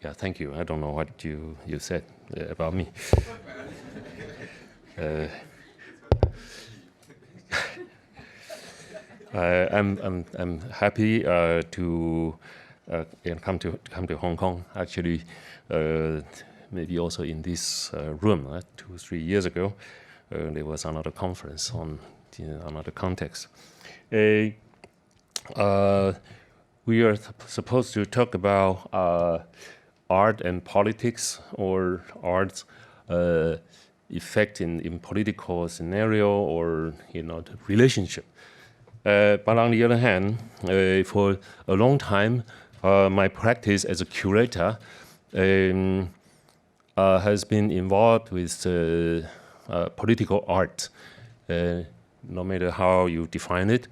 Yeah, thank you. I don't know what you said about me. I'm happy to come to Hong Kong. Actually, maybe also in this room 2-3 years ago, there was another conference on another context. We are supposed to talk about art and politics, or art's effect in political scenario, or the relationship. But on the other hand, for a long time, my practice as a curator has been involved with political art, no matter how you define it.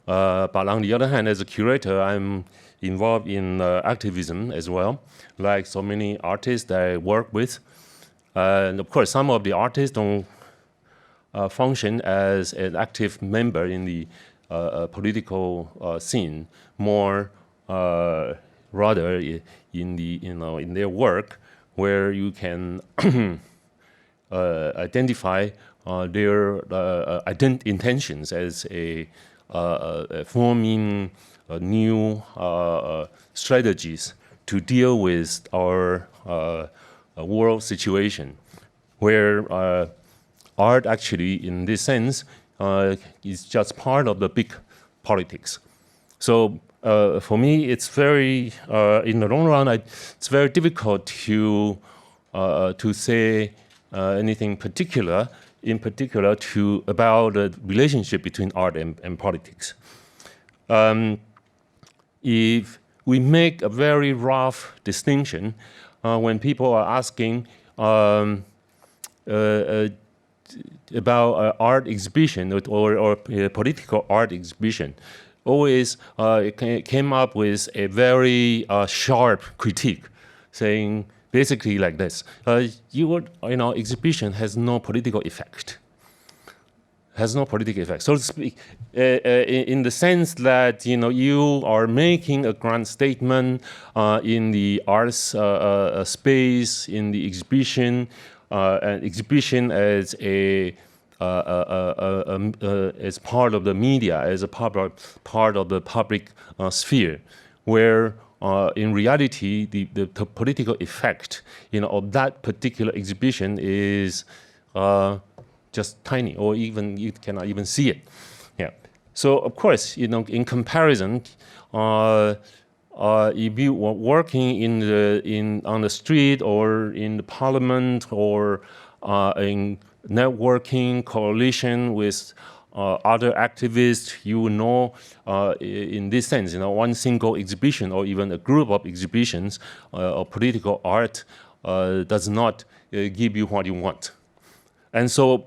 But on the other hand, as a curator, I'm involved in activism as well, like so many artists that I work with. And of course, some of the artists don't function as an active member in the political scene, more rather in their work, where you can identify their intentions as forming new strategies to deal with our world situation, where art actually, in this sense, is just part of the big politics. So for me, it's very, in the long run, it's very difficult to say anything particular, in particular about the relationship between art and politics. If we make a very rough distinction, when people are asking about art exhibition or political art exhibition, always came up with a very sharp critique, saying basically like this: exhibition has no political effect. Has no political effect, so to speak, in the sense that you are making a grand statement in the arts space, in the exhibition, and exhibition as as part of the media, as a part of the public sphere, where in reality the political effect of that particular exhibition is just tiny, or even you cannot even see it. Yeah. So of course, in comparison, if you were working on the street, or in the parliament, or in networking coalition with other activists, you know, in this sense, one single exhibition or even a group of exhibitions of political art does not give you what you want. And so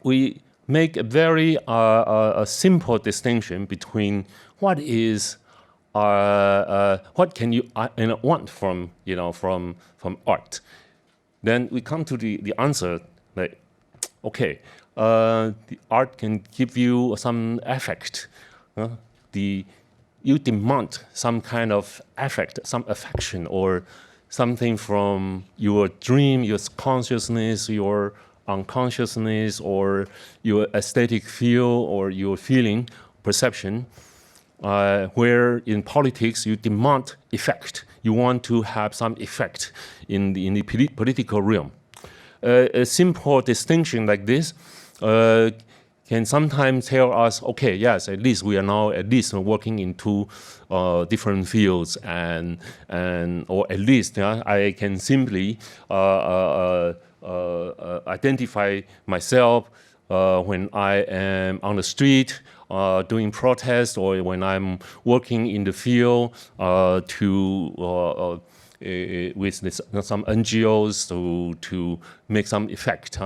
we make a very simple distinction between what can you want from art. Then we come to the answer that, okay, the art can give you some affect. You demand some kind of affect, some affection, or something from your dream, your consciousness, your unconsciousness, or your aesthetic feel, or your feeling, perception, where in politics you demand effect. You want to have some effect in the political realm. A simple distinction like this can sometimes tell us, okay, yes, at least we are now working in two different fields, or at least I can simply identify myself when I am on the street doing protests, or when I'm working in the field with some NGOs to make some effect,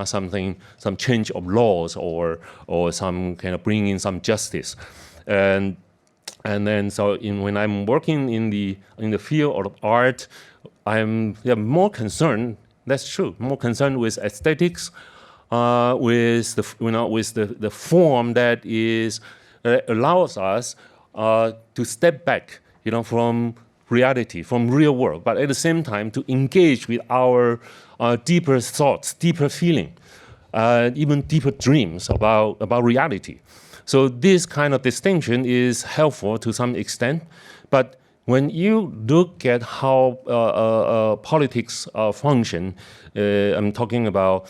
some change of laws, or some kind of bringing some justice, and then when I'm working in the field of art, I'm more concerned. That's true. More concerned with aesthetics, with the form that is allows us to step back, from reality, from real world, but at the same time to engage with our deeper thoughts, deeper feeling, even deeper dreams about reality. So this kind of distinction is helpful to some extent, but when you look at how politics function, I'm talking about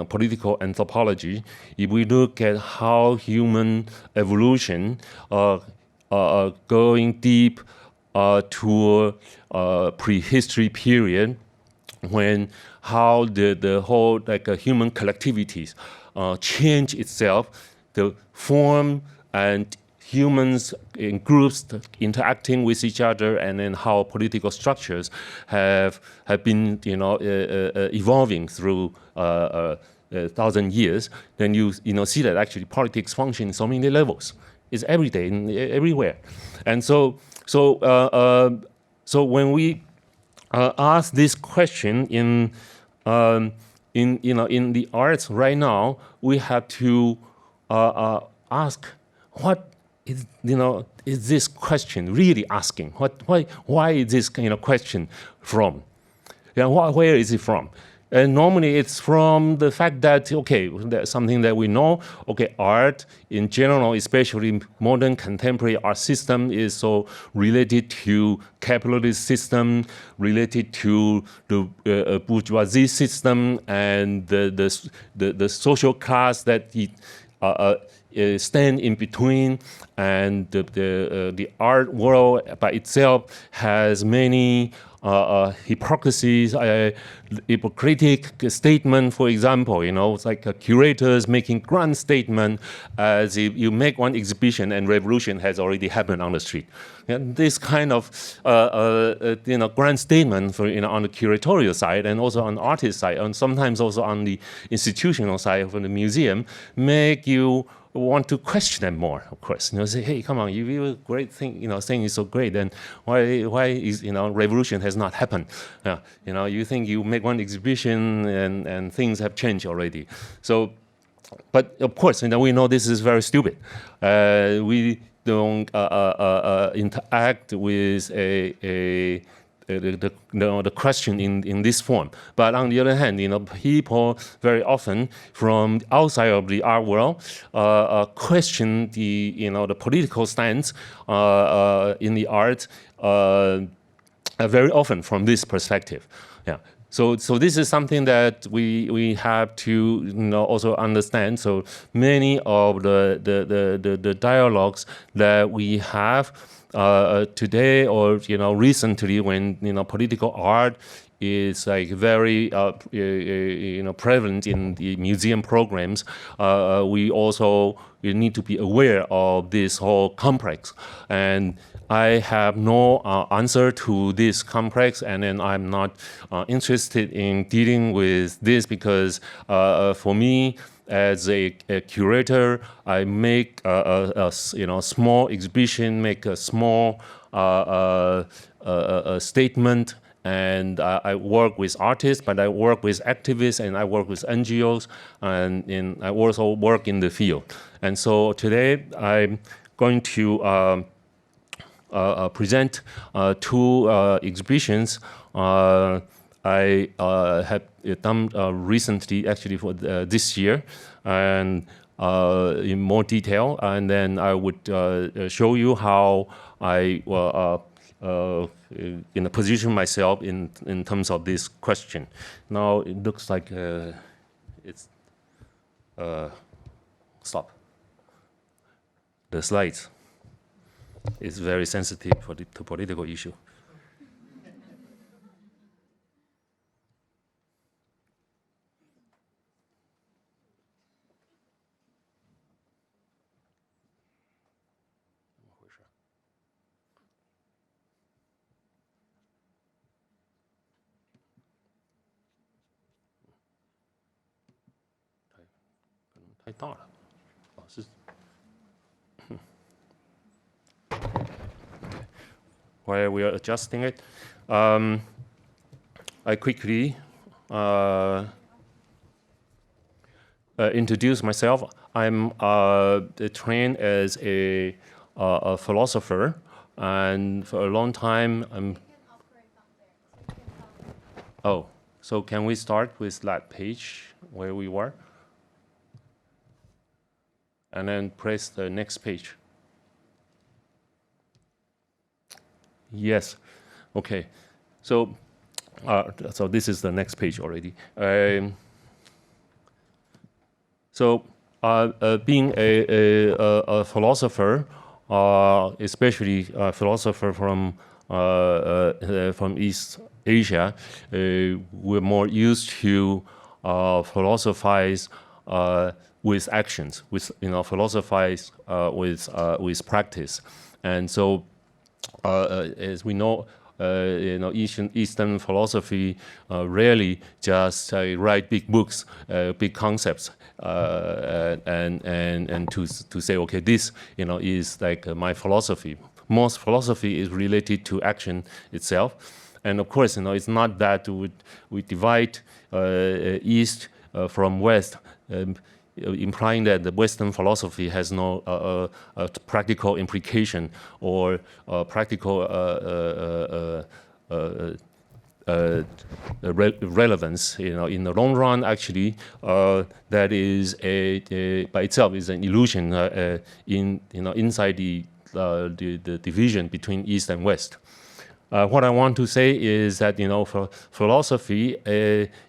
political anthropology. If we look at how human evolution going deep to a prehistory period, when how the whole human collectivities change itself, the form and humans in groups interacting with each other, and then how political structures have been evolving through 1,000 years, then you see that actually politics function in so many levels. It's every day, everywhere, and so when we ask this question in the arts right now, we have to ask what is this question really asking? Why is this question from? Where is it from? And normally it's from the fact that, okay, that's something that we know, okay, art in general, especially modern contemporary art system, is so related to capitalist system, related to the bourgeoisie system, and the social class that stand in between, and the art world by itself has many hypocrisies, hypocritic statement, for example, it's like curators making grand statement as if you make one exhibition and revolution has already happened on the street. And this kind of grand statement for on the curatorial side, and also on the artist side, and sometimes also on the institutional side from the museum, make you want to question them more, of course. Say, hey, come on, you do a great thing, saying it's so great, then why is, revolution has not happened? You think you make one exhibition and things have changed already. So, but of course, we know this is very stupid. We don't interact with the question in this form. But on the other hand, people very often from outside of the art world question the political stance in the art very often from this perspective. Yeah. So this is something that we have to also understand. So many of the dialogues that we have today, or recently, when political art is like very prevalent in the museum programs, we also need to be aware of this whole complex. And I have no answer to this complex, and then I'm not interested in dealing with this, because for me, as a curator, I make a small exhibition, make a small statement, and I work with artists, but I work with activists, and I work with NGOs, and I also work in the field. And so today I'm going to present two exhibitions I have done recently, actually for this year, and in more detail. And then I would show you how I position myself in terms of this question. Now it looks like it's stop. The slides is very sensitive to political issue. While we are adjusting it, I quickly introduce myself. I'm trained as a philosopher And for a long time, oh, so can we start with that page where we were? And then press the next page. Yes, okay. So this is the next page already. Being a philosopher, especially a philosopher from East Asia, we're more used to philosophize with actions, philosophize with practice, and so as we know. Eastern philosophy rarely just write big books, big concepts, and to say, okay, this is like my philosophy. Most philosophy is related to action itself, and of course, it's not that we divide East from West. Implying that the Western philosophy has no practical implication or practical relevance. In the long run, actually, that is by itself is an illusion inside the division between East and West. What I want to say is that for philosophy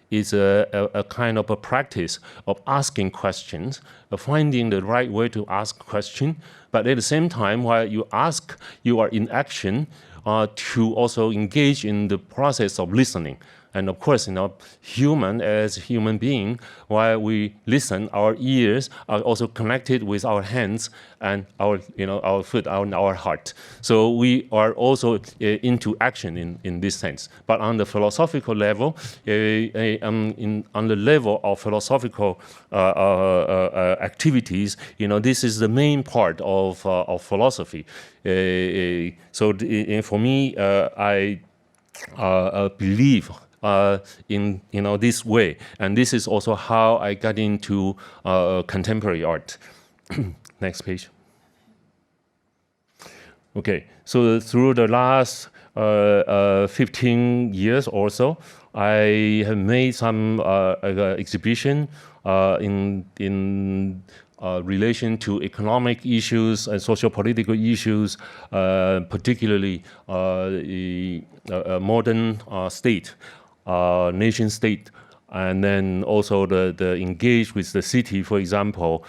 is a kind of a practice of asking questions, of finding the right way to ask question. But at the same time, while you ask, you are in action to also engage in the process of listening. And of course, human as human being, while we listen, our ears are also connected with our hands and our foot, our heart. So we are also into action in this sense. But on the philosophical level, on the level of philosophical activities, this is the main part of philosophy. So for me, I believe. In this way, and this is also how I got into contemporary art. Next page. Okay, so through the last 15 years or so, I have made some exhibition in relation to economic issues and socio-political issues, particularly modern state. Nation state, and then also the engage with the city. For example,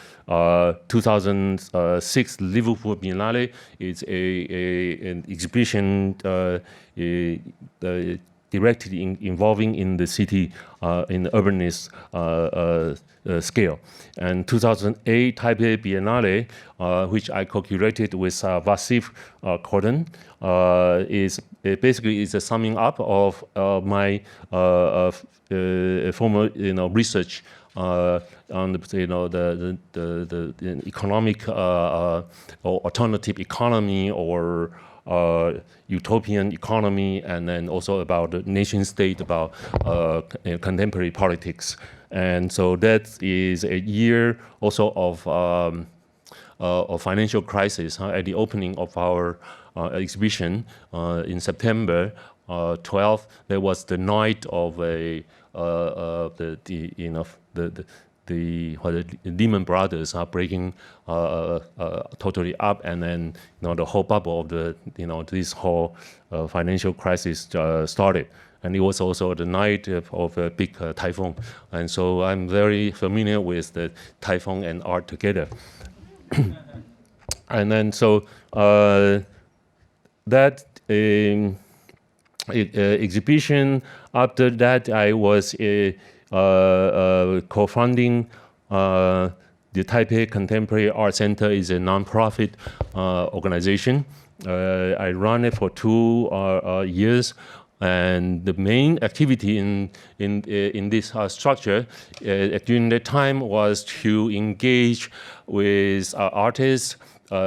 2006 Liverpool Biennale is an exhibition directly involving in the city in the urbanist scale. And 2008 Taipei Biennale, which I co-curated with Vasif Cordon, is basically a summing up of my former research on the economic or alternative economy or utopian economy, and then also about the nation state, about contemporary politics. And so that is a year also of financial crisis. At the opening of our exhibition in September 12th, there was the night of the Lehman Brothers are breaking totally up, and then the whole bubble of this whole financial crisis started. And it was also the night of a big typhoon, and so I'm very familiar with the typhoon and art together. And then so that exhibition. After that, I was co-founding the Taipei Contemporary Art Center. Is a non-profit organization. I run it for 2 years, and the main activity in this structure during that time was to engage with artists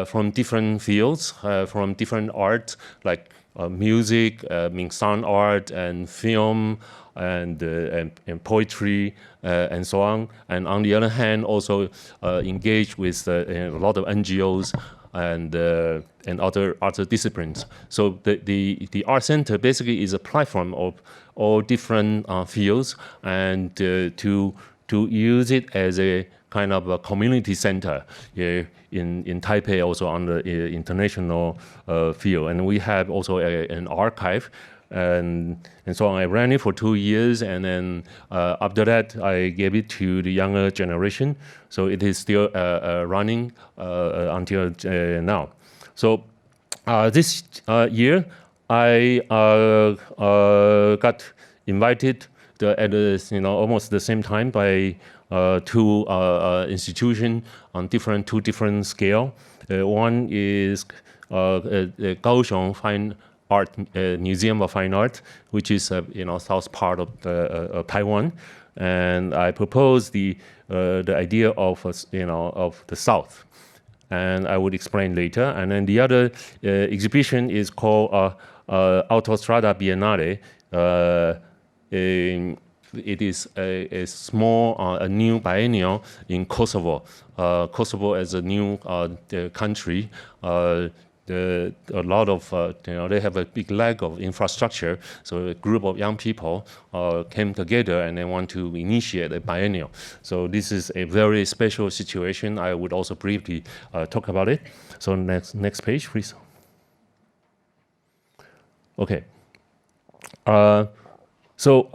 from different fields, from different art, like music, sound art, and film, and poetry, and so on. And on the other hand, also engage with a lot of NGOs and other disciplines. So the Art Center basically is a platform of all different fields, and to use it as a kind of a community center in Taipei, also on the international field. And we have also an archive, and so on. I ran it for 2 years, and then after that, I gave it to the younger generation. So it is still running until now. So this year, I got invited at almost the same time by two institutions on two different scale. One is Kaohsiung Fine Art Museum of Fine Art, which is south part of Taiwan, and I proposed the idea of of the South, and I would explain later. And then the other exhibition is called Autostrada Biennale. It is a small, a new biennial in Kosovo. Kosovo as a new country. A lot of, they have a big lack of infrastructure, so a group of young people came together and they want to initiate a biennial. So this is a very special situation. I would also briefly talk about it. So next page, please. Okay. So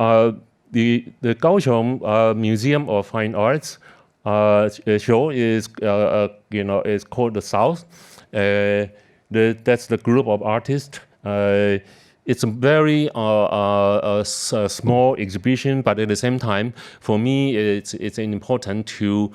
the Kaohsiung Museum of Fine Arts show is is called the South. That's the group of artists. It's a very small exhibition, but at the same time, for me, it's important to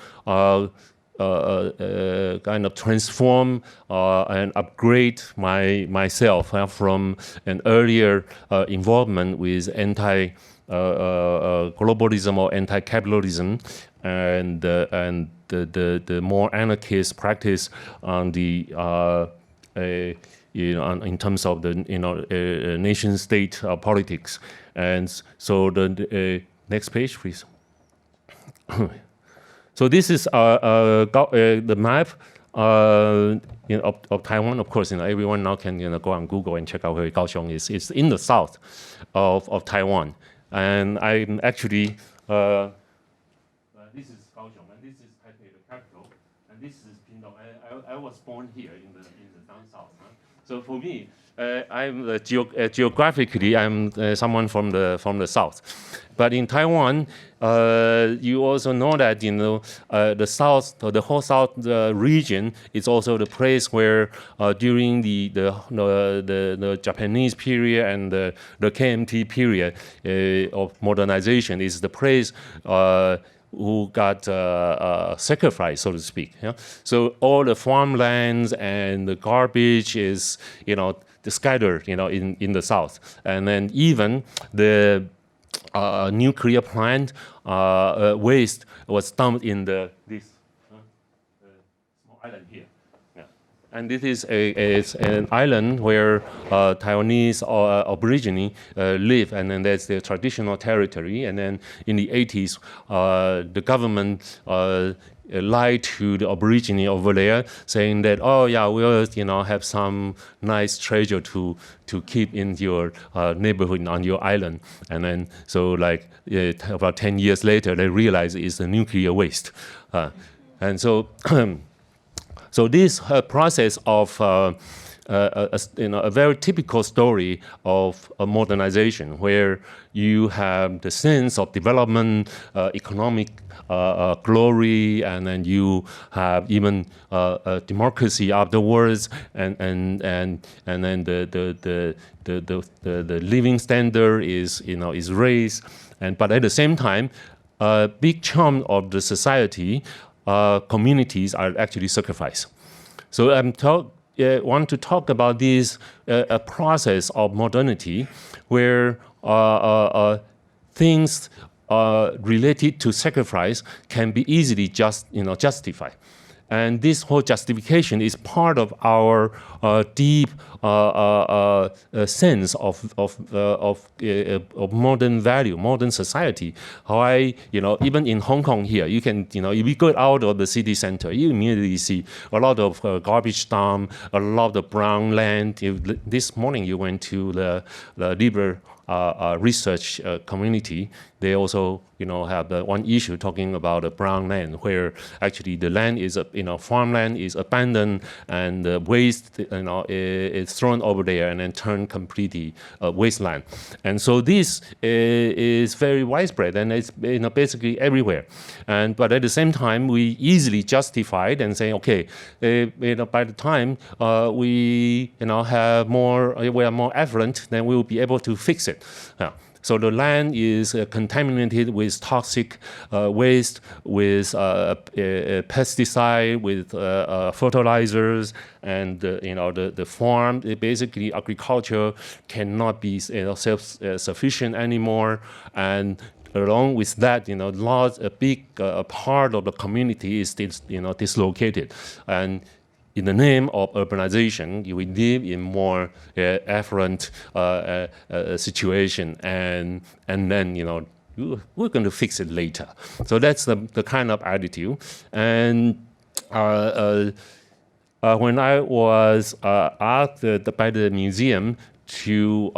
kind of transform and upgrade myself from an earlier involvement with anti-globalism or anti-capitalism, and the more anarchist practice on the in terms of the nation-state politics. And so the next page, please. So this is the map of Taiwan. Of course, everyone now can go on Google and check out where Kaohsiung is. It's in the south of Taiwan, and I'm actually. This is Kaohsiung, and this is Taipei, the capital, and this is Pingdong. I was born here in the down south. Huh? So for me, I'm geographically I'm someone from the south, but in Taiwan, you also know that the south, the whole south region is also the place where during the Japanese period and the KMT period of modernization is the place who got sacrificed, so to speak. Yeah? So all the farmlands and the garbage is scattered in the south, and then even the nuclear plant waste was dumped in this small island here. Yeah. And this is an island where Taiwanese Aborigines live, and then that's their traditional territory. And then in the 80s, the government lied to the Aborigine over there, saying that, oh yeah, we'll have some nice treasure to keep in your neighborhood on your island. And then so like about 10 years later, they realized it's a nuclear waste. And so so this process of a very typical story of modernization, where you have the sense of development, economic glory, and then you have even democracy afterwards, and then the living standard is raised, but at the same time, a big chunk of the society, communities are actually sacrificed. So I want to talk about this a process of modernity where things related to sacrifice can be easily justified. And this whole justification is part of our deep sense of modern value, modern society. Even in Hong Kong here, you can, if you go out of the city center, you immediately see a lot of garbage dump, a lot of brown land. This morning you went to the Libre research community. They also, have the one issue talking about the brown land, where actually the land is, farmland is abandoned and the waste, is thrown over there and then turned completely wasteland. And so this is very widespread and it's, basically everywhere. But at the same time, we easily justify it and say, okay, by the time we, have more, we are more affluent, then we will be able to fix it. So the land is contaminated with toxic waste, with pesticide, with fertilizers, and the farm. Basically, agriculture cannot be self-sufficient anymore, and along with that, a big part of the community is dislocated. And in the name of urbanization, we live in more affluent situation, and then we're going to fix it later. So that's the kind of attitude. And when I was asked by the museum to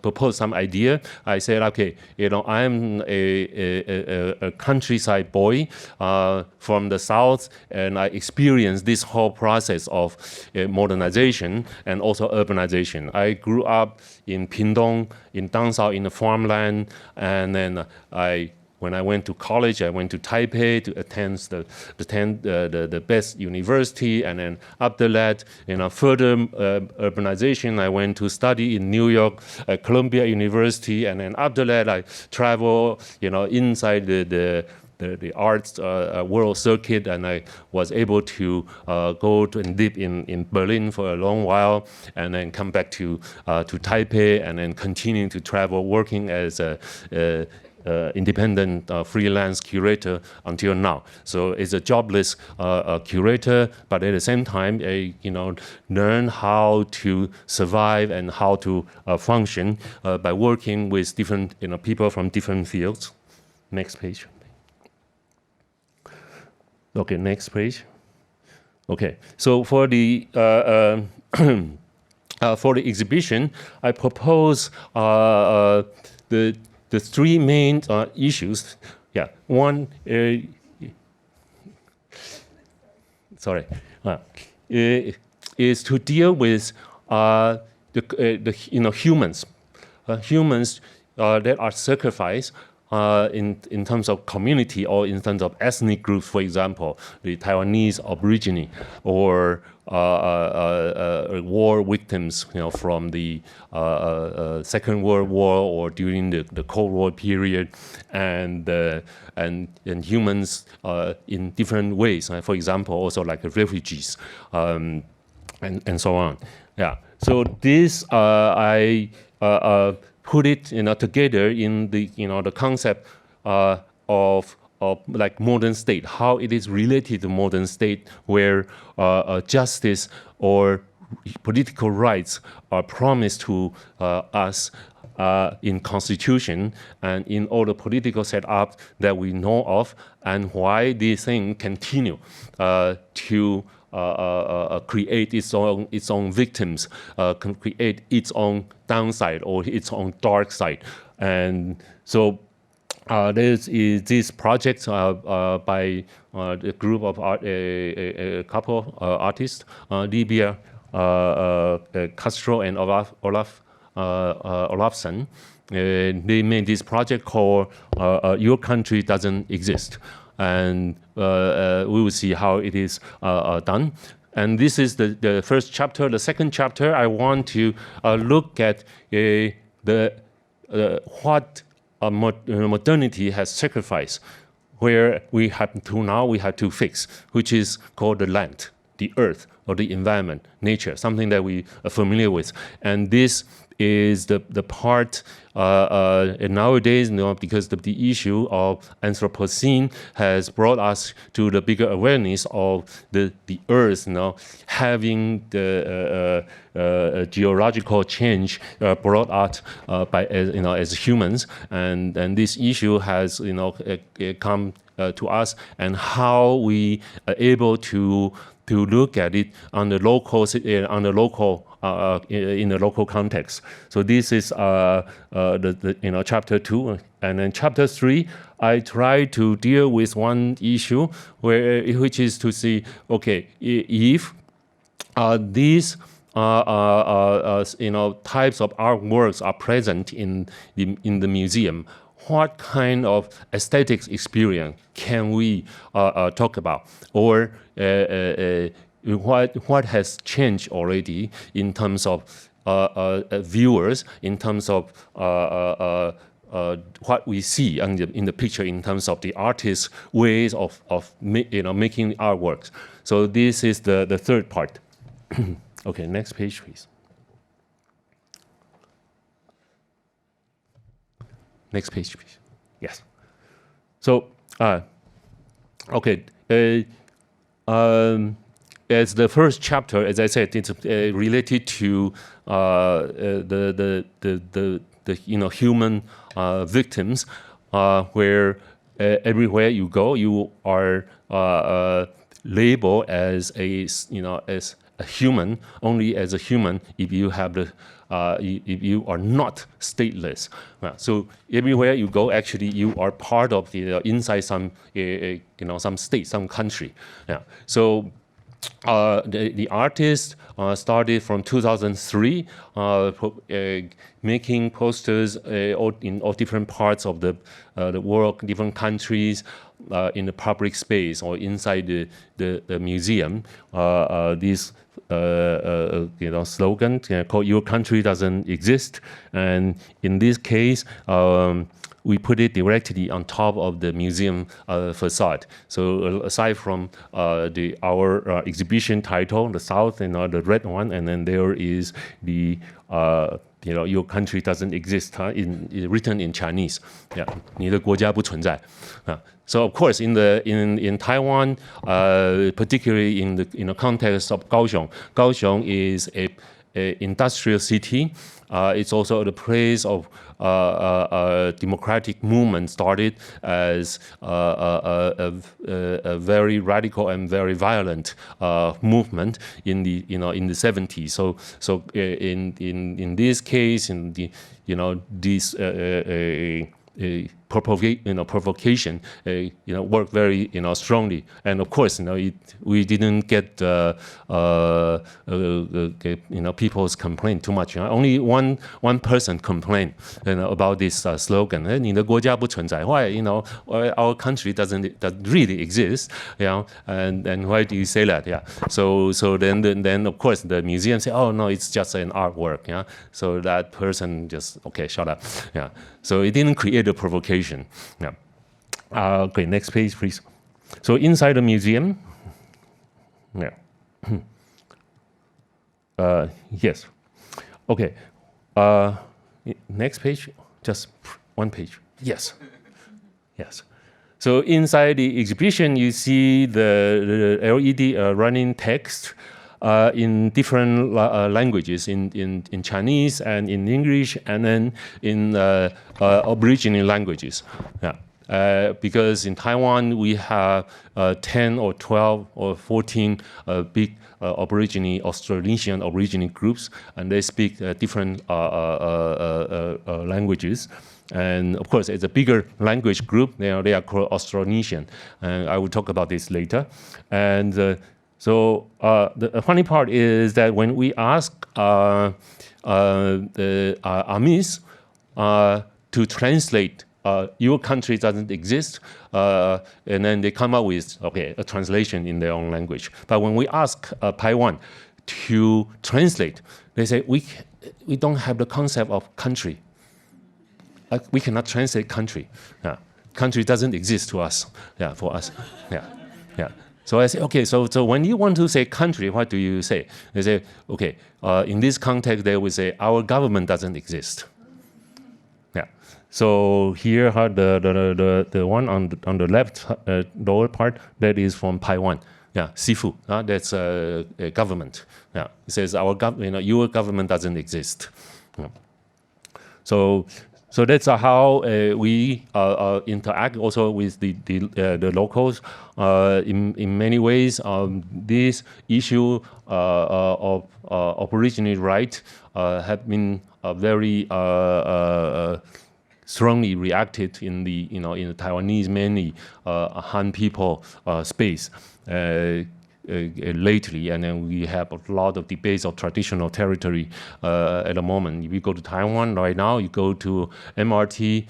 propose some idea, I said, okay, I'm a countryside boy from the south, and I experienced this whole process of modernization and also urbanization. I grew up in Pingdong, in Dangsao, in the farmland, and then when I went to college, I went to Taipei to attend the best university, and then after that, further urbanization, I went to study in New York at Columbia University, and then after that, I travel, inside the arts world circuit, and I was able to go to and live in Berlin for a long while, and then come back to Taipei, and then continue to travel, working as a independent freelance curator until now. So it's a jobless curator, but at the same time, learn how to survive and how to function by working with different people from different fields. Next page. Okay, next page. Okay, so for the exhibition, I propose the three main issues. Yeah, one, is to deal with humans, humans that are sacrificed in terms of community or in terms of ethnic groups, for example, the Taiwanese Aborigine, or war victims, from the Second World War or during the Cold War period, and humans in different ways. For example, also like refugees, and so on. Yeah. So this I put it together in the concept of like modern state, how it is related to modern state, where justice or political rights are promised to us in constitution and in all the political setup that we know of, and why this thing continue to create its own victims, can create its own downside or its own dark side. And so this project by a group of a couple artists, Libia Castro and Olafsson. They made this project called Your Country Doesn't Exist. And we will see how it is done. And this is the first chapter. The second chapter, I want to look at what modernity has sacrificed, where we have to fix, which is called the land, the earth, or the environment, nature, something that we are familiar with. And this is the part and nowadays, because the issue of Anthropocene has brought us to the bigger awareness of the Earth, having the geological change brought out by as humans, and this issue has come to us, and how we are able to look at it on the local in the local context. So this is the chapter 2, and then chapter 3. I try to deal with one issue which is to see, okay, if these types of artworks are present in the museum, what kind of aesthetics experience can we talk about, or what has changed already in terms of viewers, in terms of what we see in the picture, in terms of the artist's ways of making artworks. So this is the third part. Okay, next page, please. Next page, please. Yes. So, okay. As the first chapter, as I said, it's related to the human victims, where everywhere you go, you are labeled as a human, only as a human if you have the if you are not stateless. So everywhere you go, actually, you are part of the inside some some state, some country. Yeah. So the artist started from 2003, making posters in all different parts of the world, different countries, in the public space or inside the museum. This slogan called "Your country doesn't exist," and in this case, we put it directly on top of the museum facade. So aside from our exhibition title, the South, the red one, and then there is the "Your country doesn't exist," written in Chinese. Yeah, 你的国家不存在. So of course, in Taiwan, particularly in the context of Kaohsiung, Kaohsiung is a industrial city. It's also the place of a democratic movement started as a very radical and very violent movement in the in the 70s. So in this case, in the this provocation worked very strongly, and of course we didn't get people's complaint too much. Only one person complained about this slogan. 你的国家不存在. Why our country doesn't really exist? And why do you say that? Yeah. So then of course the museum say, oh no, it's just an artwork. Yeah. So that person just shut up. Yeah. So it didn't create a provocation. Yeah. Okay, next page, please. So inside the museum, yeah. Yes. Okay. Next page, just one page. Yes. Yes. So inside the exhibition, you see the LED running text in different languages, in Chinese and in English, and then in Aboriginal languages. Yeah. Because in Taiwan we have 10 or 12 or 14 big Austronesian Aborigine groups, and they speak different languages. And of course, it's a bigger language group. They are called Austronesian, and I will talk about this later. And so the funny part is that when we ask the Amis to translate "your country doesn't exist," and then they come up with a translation in their own language. But when we ask Taiwan to translate, they say we don't have the concept of country. We cannot translate country. Country doesn't exist to us. Yeah, for us. Yeah, yeah. So I say, okay, so when you want to say country, what do you say? They say, okay, in this context, they will say, our government doesn't exist. Yeah. So here, the one on the left lower part, that is from Taiwan. Yeah, Sifu, that's a government. Yeah, it says your government doesn't exist. Yeah. So that's how we interact also with the locals. In many ways, this issue of Aboriginal right have been very strongly reacted in the Taiwanese, mainly Han people space. Lately, and then we have a lot of debates of traditional territory at the moment. If you go to Taiwan right now, you go to MRT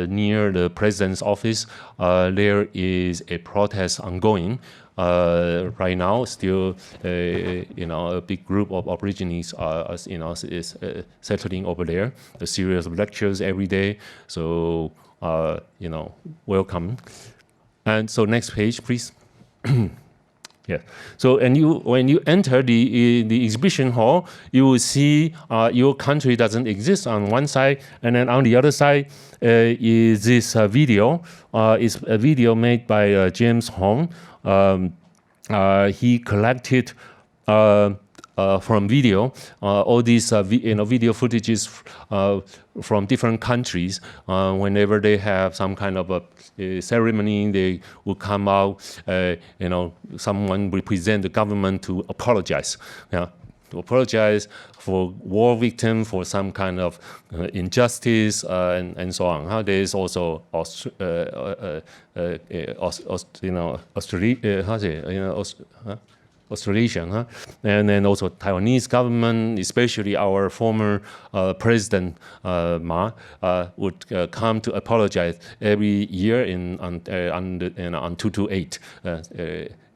near the president's office, there is a protest ongoing. Right now, still, a big group of Aborigines is settling over there. A series of lectures every day. So, welcome. And so, next page, please. Yeah. So, when you enter the exhibition hall, you will see your country doesn't exist on one side, and then on the other side is this video. It's a video made by James Hong. He collected from video all these video footages from different countries. Whenever they have some kind of a ceremony, they will come out. Someone represent the government to apologize. Yeah, to apologize for war victim, for some kind of injustice, and so on. There is also Australasian, and then also Taiwanese government, especially our former president Ma, would come to apologize every year on 228,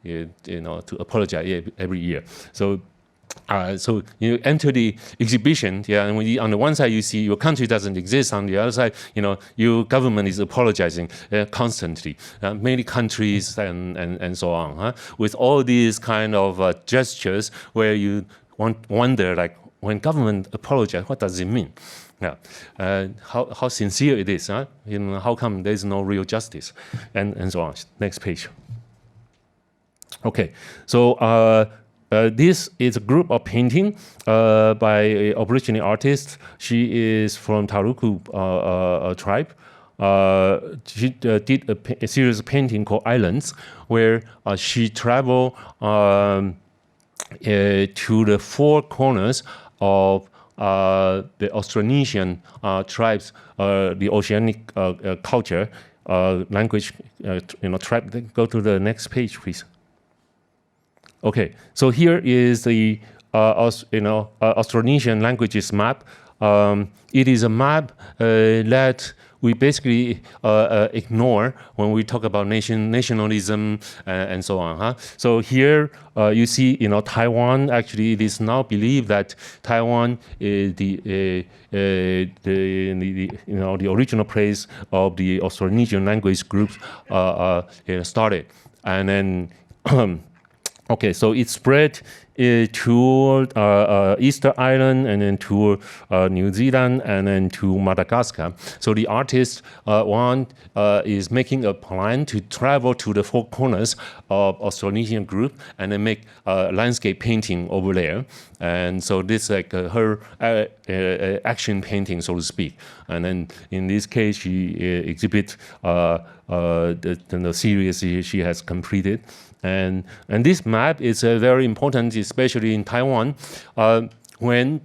to apologize every year. So you enter the exhibition, yeah, and on the one side you see your country doesn't exist. On the other side, your government is apologizing constantly. Many countries and so on, with all these kind of gestures where you wonder, like, when government apologize, what does it mean? Yeah, how sincere it is? How come there is no real justice, and so on. Next page. Okay, so. This is a group of painting by an Aboriginal artist. She is from Taruku tribe. She did a series of painting called Islands, where she traveled to the four corners of the Austronesian tribes, the oceanic culture, language, tribe. Go to the next page, please. Okay, so here is the Austronesian languages map. It is a map that we basically ignore when we talk about nationalism and so on. So here you see, Taiwan. Actually, it is now believed that Taiwan is the original place of the Austronesian language groups started, and then. Okay, so it spread to Easter Island, and then to New Zealand, and then to Madagascar. So the artist is making a plan to travel to the four corners of Austronesian group and then make landscape painting over there. And so this is like her action painting, so to speak. And then in this case, she exhibits the series she has completed. And this map is very important, especially in Taiwan, when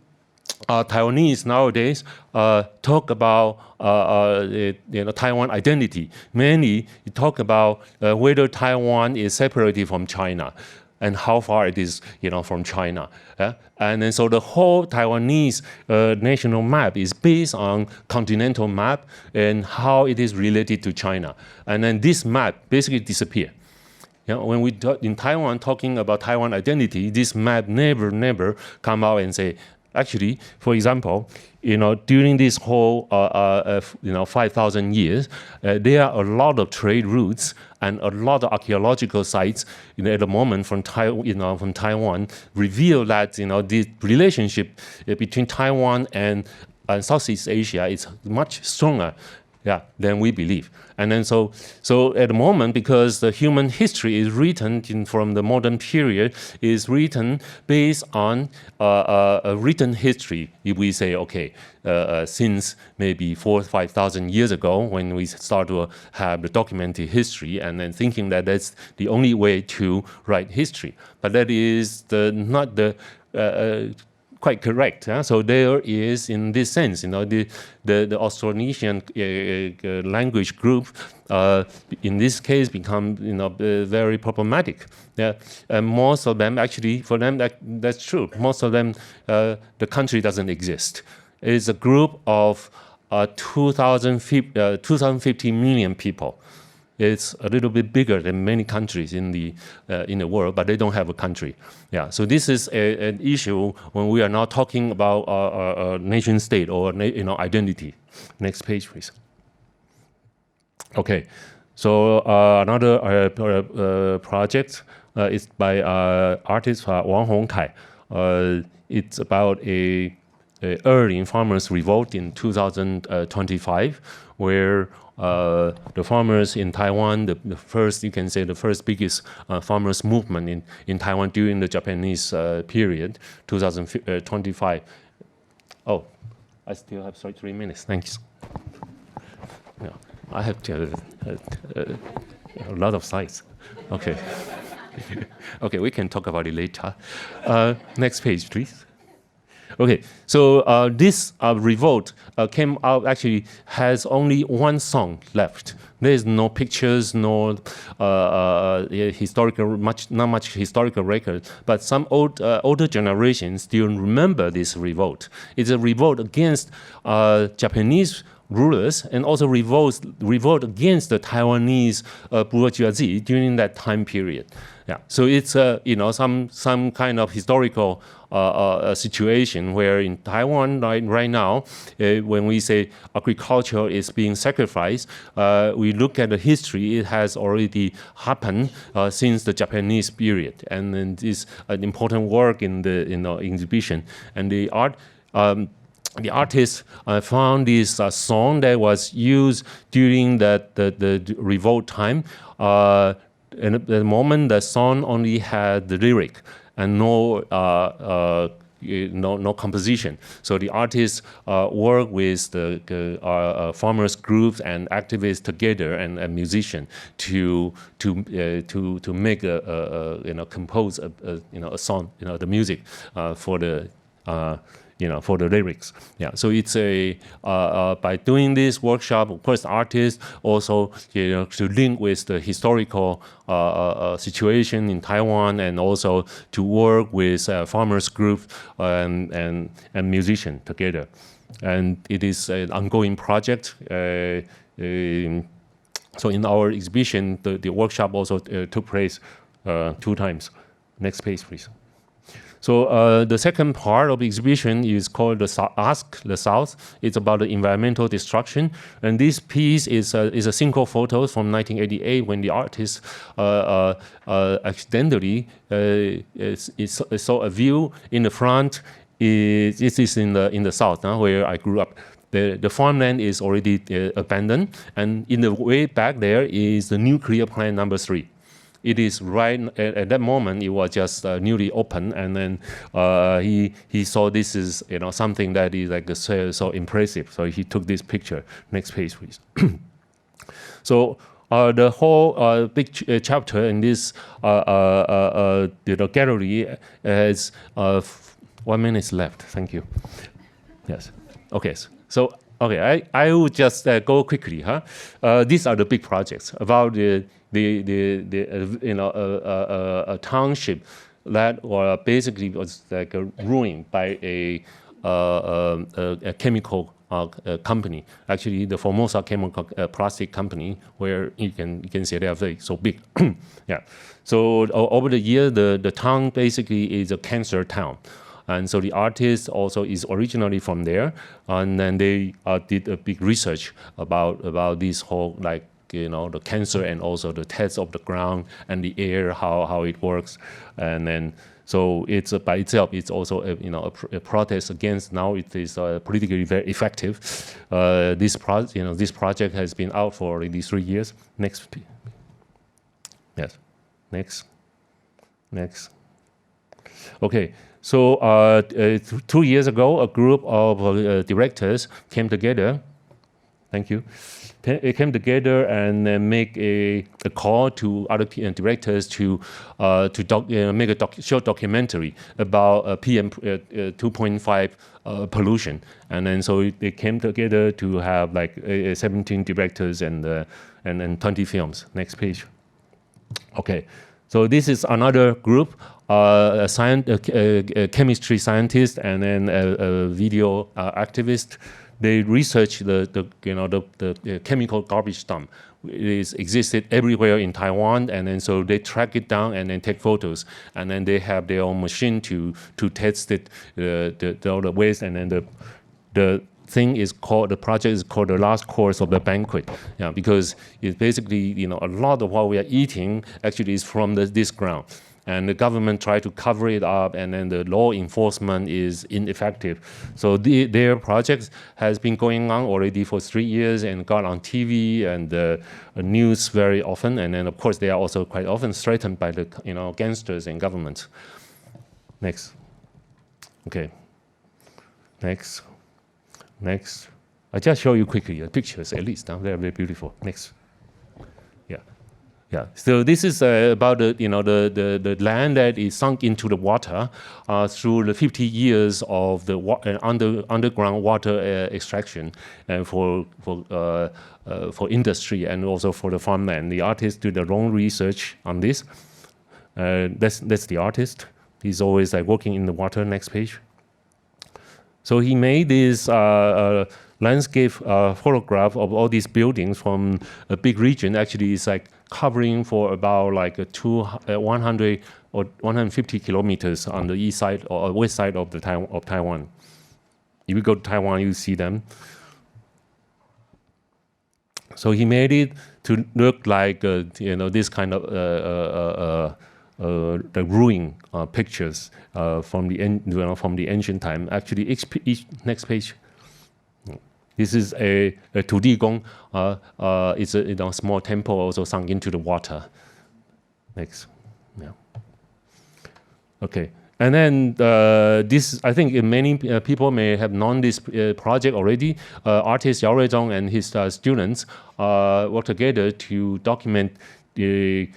Taiwanese nowadays talk about Taiwan identity. Mainly, talk about whether Taiwan is separated from China and how far it is, from China. And then so the whole Taiwanese national map is based on continental map and how it is related to China. And then this map basically disappeared. When we in Taiwan talking about Taiwan identity, this map never come out and say Actually, for example, during this whole 5,000 years, there are a lot of trade routes and a lot of archaeological sites at the moment from Taiwan reveal that the relationship between Taiwan and Southeast Asia is much stronger than we believe. And then so at the moment, because the human history is written from the modern period, is written based on a written history. If we say, okay, since maybe 4,000 or 5,000 years ago, when we start to have the documented history, and then thinking that that's the only way to write history. But that is not the quite correct. So there is, in this sense, the Austronesian language group, in this case, become very problematic. And most of them, actually, for them, that's true. Most of them, the country doesn't exist. It's a group of 2,050 million people. It's a little bit bigger than many countries in the world, but they don't have a country. So this is an issue when we are now talking about a nation state or identity. Next page, please. Okay, so another project is by artist Wang Hongkai. It's about a early farmers' revolt in 2025, where the farmers in Taiwan, the first, you can say, the first biggest farmers' movement in Taiwan during the Japanese period, 2025. Oh, I still have 3 minutes. Thanks. Yeah, I have a lot of slides. Okay. Okay, we can talk about it later. Next page, please. Okay, so this revolt came out, actually has only one song left. There is no pictures, no not much historical record, but some older generations still remember this revolt. It's a revolt against Japanese rulers, and also revolt against the Taiwanese bourgeoisie during that time period. So it's some kind of historical situation where in Taiwan right now, when we say agriculture is being sacrificed, we look at the history. It has already happened since the Japanese period, and then this an important work in the exhibition. And the artist found this song that was used during the revolt time. And at the moment, the song only had the lyric and no composition. So the artists work with the farmers groups and activists together and musicians to make compose a song, the music for the for the lyrics. So it's by doing this workshop, of course, artists also to link with the historical situation in Taiwan, and also to work with farmers groups and musicians together. And it is an ongoing project. So in our exhibition, the workshop also took place 2 times. Next page, please. So the second part of the exhibition is called Ask the South. It's about the environmental destruction. And this piece is a single photo from 1988 when the artist accidentally saw a view in the front. This is in the south, where I grew up. The farmland is already abandoned. And in the way back there is the nuclear plant number 3. It is right at that moment. It was just newly opened, and then he saw this is something that is like so impressive. So he took this picture. Next page, please. So the whole big chapter in this gallery has 1 minute left. Thank you. Yes. Okay. So okay, I will just go quickly. These are the big projects about a township that basically was like ruined by a chemical company. Actually, the Formosa chemical plastic company, where you can say they are very so big. So over the year, the town basically is a cancer town. And so the artist also is originally from there, and then they did a big research about this whole the cancer and also the test of the ground and the air, how it works, and then so it's by itself it's also a protest against. Now it is politically very effective. This project has been out for already 3 years. Next, yes, next. Okay, so 2 years ago, a group of directors came together. Thank you. They came together and make a call to other directors to make a short documentary about PM 2.5 pollution. And then so they came together to have 17 directors and 20 films. Next page. Okay, so this is another group, a chemistry scientist and then a video activist. They research the chemical garbage dump. It existed everywhere in Taiwan, and then so they track it down and then take photos, and then they have their own machine to test it, the waste, and then the project is called the last course of the banquet. Yeah, because it's basically a lot of what we are eating actually is from this ground. And the government tried to cover it up, and then the law enforcement is ineffective. So their project has been going on already for 3 years and got on TV and news very often. And then, of course, they are also quite often threatened by the gangsters and government. Next. Okay. Next. I just show you quickly the pictures, at least. They're very beautiful. Next. Yeah. So this is about the land that is sunk into the water through the 50 years of the underground water extraction for industry and also for the farmland. The artist did their own research on this. That's the artist. He's always working in the water. Next page. So he made this landscape photograph of all these buildings from a big region. Actually, it's covering for about 100 or 150 kilometers on the east side or west side of Taiwan. If you go to Taiwan, you see them. So he made it to look like this kind of the ruin pictures from the ancient time. Actually, next page. This is a Tudigong. It's a small temple also sunk into the water. Next. Yeah. Okay. And then this, I think many people may have known this project already. Artist Yao Ruizhong and his students worked together to document the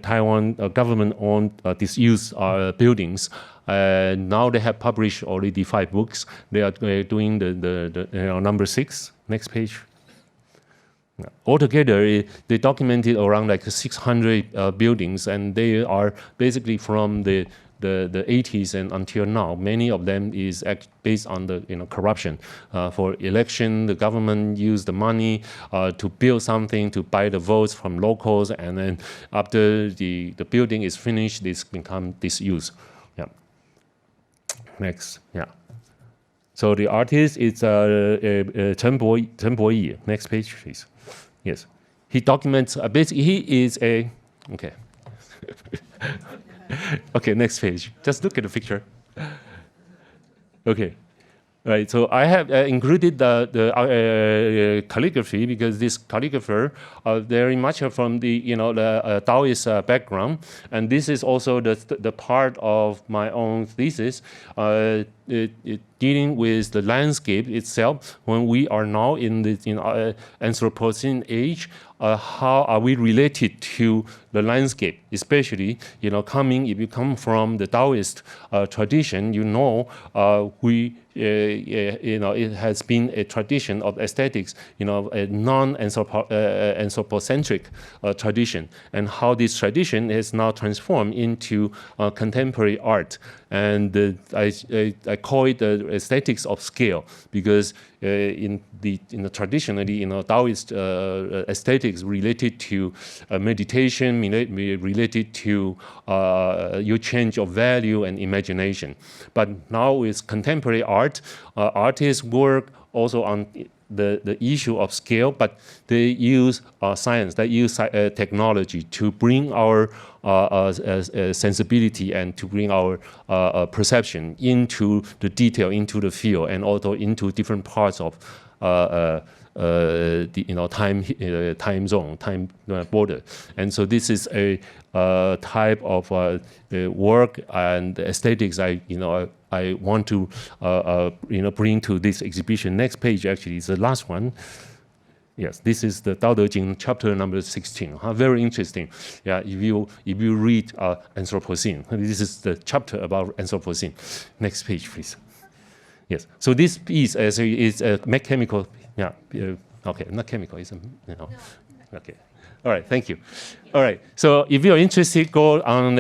Taiwan government-owned disused buildings. Now they have published already 5 books. They are doing the number 6. Next page. Altogether, they documented around 600 buildings, and they are basically from the 80s and until now. Many of them is based on the corruption. For election, the government used the money to build something, to buy the votes from locals, and then after the building is finished, it's become disused. Yeah. Next. Yeah. So the artist is Chen Boyi. Next page, please. Yes. He documents. Basically, he is a. Okay. Okay, next page. Just look at the picture. Okay, right. So I have included the calligraphy because this calligrapher very much from the the Taoist background, and this is also the part of my own thesis. Dealing with the landscape itself, when we are now in the Anthropocene age, how are we related to the landscape? Especially, if you come from the Taoist tradition, we it has been a tradition of aesthetics, a non-anthropocentric tradition, and how this tradition is now transformed into contemporary art. And I call it the aesthetics of scale, because traditionally, Taoist aesthetics related to meditation, related to your change of value and imagination. But now with contemporary art, artists work also on the issue of scale, but they use science, they use technology to bring our sensibility and to bring our perception into the detail, into the field, and also into different parts of time zone, time border. And so this is a type of work and aesthetics I want to bring to this exhibition. Next page actually is the last one. Yes, this is the Tao Te Ching chapter number 16. Very interesting. Yeah, if you read Anthropocene, this is the chapter about Anthropocene. Next page, please. Yes. So this piece is a mechanical. Yeah. Okay. Not chemical. It's Okay. All right. Thank you. All right. So if you're interested, go on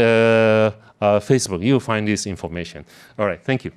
Facebook. You'll find this information. All right. Thank you.